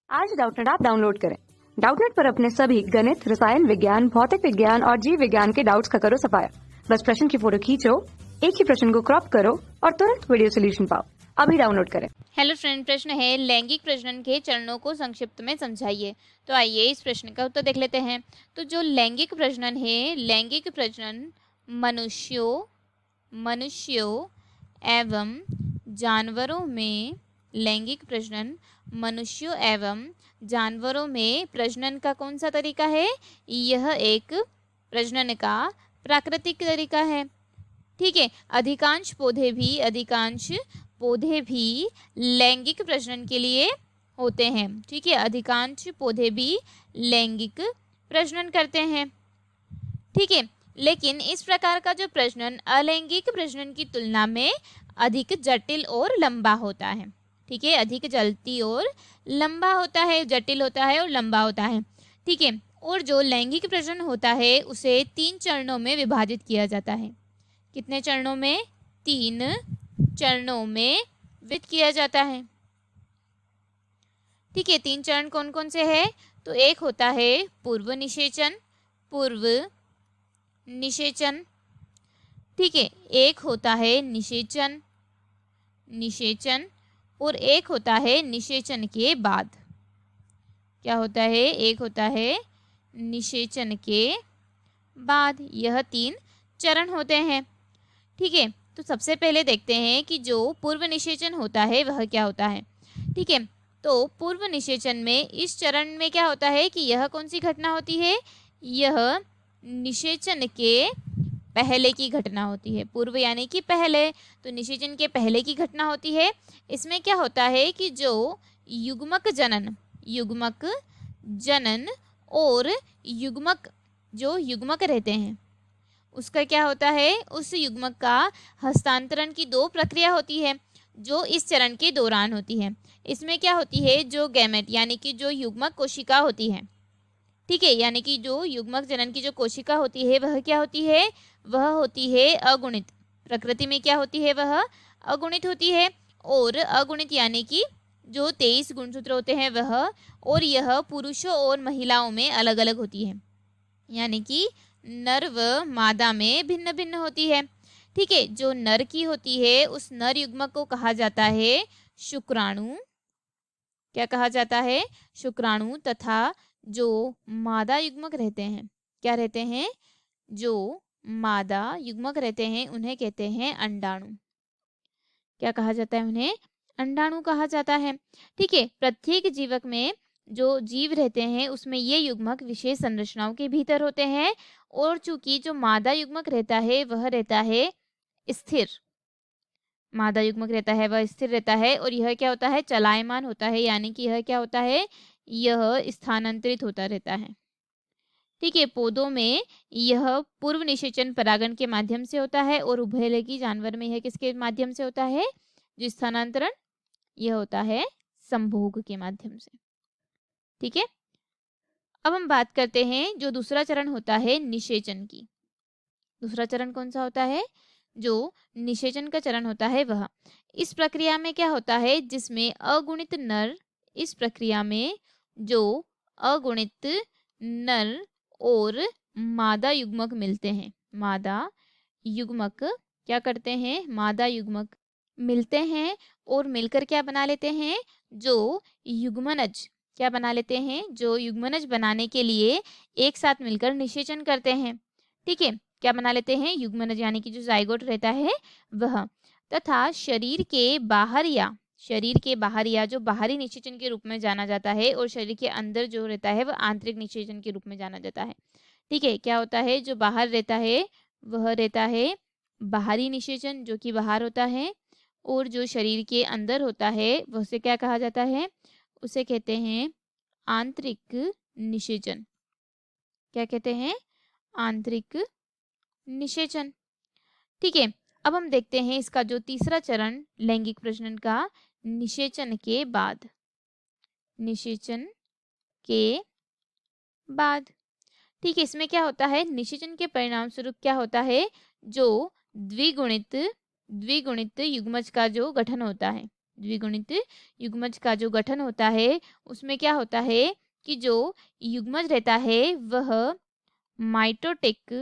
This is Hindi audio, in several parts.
आज डाउटनेट ऐप डाउनलोड करें। डाउटनेट पर अपने सभी गणित, रसायन विज्ञान, भौतिक विज्ञान और जीव विज्ञान के डाउट्स का करो सफाया। बस प्रश्न की फोटो खींचो, एक ही प्रश्न को क्रॉप करो और तुरंत वीडियो सोल्यूशन पाओ। अभी डाउनलोड करें। हेलो फ्रेंड, प्रश्न है लैंगिक प्रजनन के चरणों को संक्षिप्त में समझाइए। तो आइए इस प्रश्न का उत्तर देख लेते हैं। तो जो लैंगिक प्रजनन है, लैंगिक प्रजनन मनुष्यों एवं जानवरों में लैंगिक प्रजनन मनुष्यों एवं जानवरों में प्रजनन का कौन सा तरीका है? यह एक प्रजनन का प्राकृतिक तरीका है। ठीक है, अधिकांश पौधे भी लैंगिक प्रजनन के लिए होते हैं। ठीक है, अधिकांश पौधे भी लैंगिक प्रजनन करते हैं। ठीक है, लेकिन इस प्रकार का जो प्रजनन अलैंगिक प्रजनन की तुलना में अधिक जटिल और लंबा होता है। ठीक है, अधिक जटिल और लंबा होता है, जटिल होता है और लंबा होता है। ठीक है, और जो लैंगिक प्रजनन होता है उसे 3 चरणों में विभाजित किया जाता है। कितने चरणों में? 3 चरणों में विभाजित किया जाता है। ठीक है, 3 चरण कौन कौन से हैं? तो एक होता है पूर्व निषेचन। ठीक है, एक होता है निषेचन और एक होता है निषेचन के बाद। क्या होता है? एक होता है निषेचन के बाद। यह 3 चरण होते हैं। ठीक है, तो सबसे पहले देखते हैं कि जो पूर्व निषेचन होता है वह क्या होता है। ठीक है, तो पूर्व निषेचन में इस चरण में क्या होता है कि यह कौन सी घटना होती है? यह निषेचन के पहले की घटना होती है। पूर्व यानी कि पहले, तो निषेचन के पहले की घटना होती है। इसमें क्या होता है कि जो युग्मक जनन और जो युग्मक रहते हैं उसका क्या होता है? उस युग्मक का हस्तांतरण की 2 प्रक्रिया होती है जो इस चरण के दौरान होती है। इसमें क्या होती है? जो गैमेट यानी कि जो युग्मक कोशिका होती है। ठीक है, यानी कि जो युग्मक जनन की जो कोशिका होती है वह क्या होती है? वह होती है अगुणित। प्रकृति में क्या होती है? वह अगुणित होती है। और अगुणित यानी कि जो 23 गुणसूत्र होते हैं वह, और यह पुरुषों और महिलाओं में अलग अलग होती है, यानी कि नर व मादा में भिन्न भिन्न होती है। ठीक है, जो नर की होती है उस नर युग्मक को कहा जाता है शुक्राणु। क्या कहा जाता है? शुक्राणु। तथा जो मादा युग्मक रहते हैं, क्या रहते हैं? जो मादा युग्मक रहते हैं उन्हें कहते हैं अंडाणु। क्या कहा जाता है? उन्हें अंडाणु कहा जाता है। ठीक है, प्रत्येक जीवक में जो जीव रहते हैं उसमें ये युग्मक विशेष संरचनाओं के भीतर होते हैं। और चूंकि जो मादा युग्मक रहता है वह रहता है स्थिर, मादा युग्मक रहता है वह स्थिर रहता है, और यह क्या होता है? चलायमान होता है, यानी कि यह क्या होता है? यह स्थानांतरित होता रहता है। ठीक है, पौधों में यह पूर्व निषेचन परागण के माध्यम से होता है और उभयलिंगी जानवर में यह किसके माध्यम से होता है? जो स्थानांतरण, यह होता है संभोग के माध्यम से। ठीक है, अब हम बात करते हैं जो दूसरा चरण होता है निषेचन की। दूसरा चरण कौन सा होता है? जो निषेचन का चरण होता है वह। इस प्रक्रिया में क्या होता है? जिसमें अगुणित नर, इस प्रक्रिया में जो अगुणित नर और मादा युग्मक मिलते हैं। मादा युग्मक क्या करते हैं? मादा युग्मक मिलते हैं और मिलकर क्या बना लेते हैं? जो युग्मनज। क्या बना लेते हैं? जो युग्मनज बनाने के लिए एक साथ मिलकर निषेचन करते हैं। ठीक है, क्या बना लेते हैं? युग्मनज, यानी कि जो जाइगोट रहता है वह। तथा शरीर के बाहर या जो बाहरी निषेचन के रूप में जाना जाता है, और शरीर के अंदर जो रहता है वह आंतरिक निषेचन के रूप में जाना जाता है। ठीक है, क्या होता है? जो बाहर रहता है वह रहता है बाहरी निषेचन, जो कि बाहर होता है, और जो शरीर के अंदर होता है वह उसे क्या कहा जाता है? उसे कहते हैं आंतरिक निषेचन। क्या कहते हैं? आंतरिक निषेचन। ठीक है, अब हम देखते हैं इसका जो तीसरा चरण लैंगिक प्रजनन का, निषेचन के बाद। ठीक है, इसमें क्या होता है? निषेचन के परिणाम स्वरूप क्या होता है? जो द्विगुणित युग्मज का जो गठन होता है, द्विगुणित युग्मज का जो गठन होता है उसमें क्या होता है कि जो युग्मज रहता है वह माइटोटिक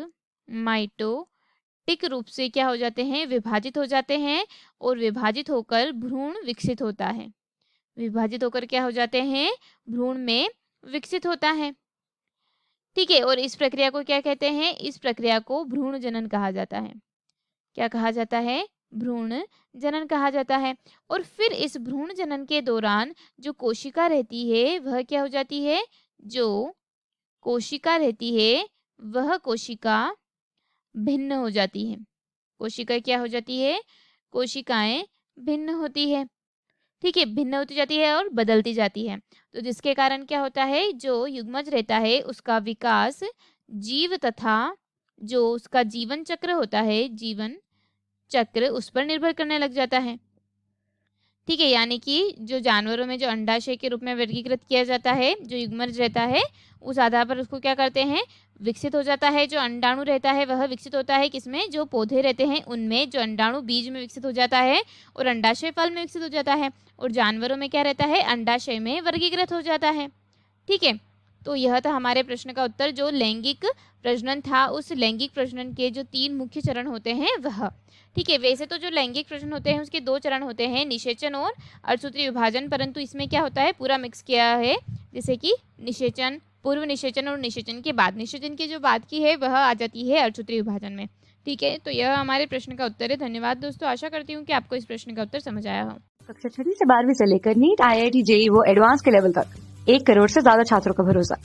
रूप से क्या हो जाते हैं, विभाजित हो जाते हैं और विभाजित होकर भ्रूण विकसित होता है। विभाजित होकर क्या हो जाते हैं, भ्रूण में विकसित होता है। ठीक है, और इस प्रक्रिया को क्या कहते हैं, इस प्रक्रिया को भ्रूण जनन कहा जाता है। क्या कहा जाता है, भ्रूण जनन कहा जाता है। और फिर इस भ्रूण जनन के दौरान जो कोशिका रहती है वह क्या हो जाती है, जो कोशिका रहती है वह कोशिका भिन्न हो जाती है। कोशिका क्या हो जाती है, कोशिकाएं भिन्न होती है। ठीक है, भिन्न होती जाती है और बदलती जाती है। तो जिसके कारण क्या होता है, जो युग्मज रहता है उसका विकास जीव तथा जो उसका जीवन चक्र होता है, जीवन चक्र उस पर निर्भर करने लग जाता है। ठीक है, यानी कि जो जानवरों में जो अंडाशय के रूप में वर्गीकृत किया जाता है, जो युग्मज रहता है उस आधार पर उसको क्या करते हैं, विकसित हो जाता है। जो अंडाणु रहता है वह विकसित होता है किसमें, जो पौधे रहते हैं उनमें। जो अंडाणु बीज में विकसित हो जाता है और अंडाशय फल में विकसित हो जाता है। और जानवरों में क्या रहता है, अंडाशय में वर्गीकृत हो जाता है। ठीक है, तो यह था हमारे प्रश्न का उत्तर। जो लैंगिक प्रजनन था, उस लैंगिक प्रजनन के जो 3 मुख्य चरण होते हैं वह। ठीक है, वैसे तो जो लैंगिक प्रजनन होते हैं उसके 2 चरण होते हैं, निषेचन और अर्धसूत्रीय विभाजन, परंतु इसमें क्या होता है, पूरा मिक्स किया है। जैसे कि निषेचन, पूर्व निषेचन और निषेचन के बाद, निषेचन की जो बात की है वह आ जाती है अर्धसूत्रीय विभाजन में। ठीक है, तो यह हमारे प्रश्न का उत्तर है। धन्यवाद दोस्तों, आशा करती हूँ कि आपको इस प्रश्न का उत्तर समझ आया हो। कक्षा 6 से 12वीं से लेकर नीट, IIT, JEE वो एडवांस के लेवल तक 1 करोड़ से ज्यादा छात्रों का भरोसा।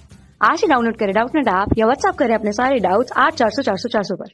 आज ही डाउनलोड करें डाउटनेट ऐप या व्हाट्सएप करें अपने सारे डाउट्स 8400 400 400 पर।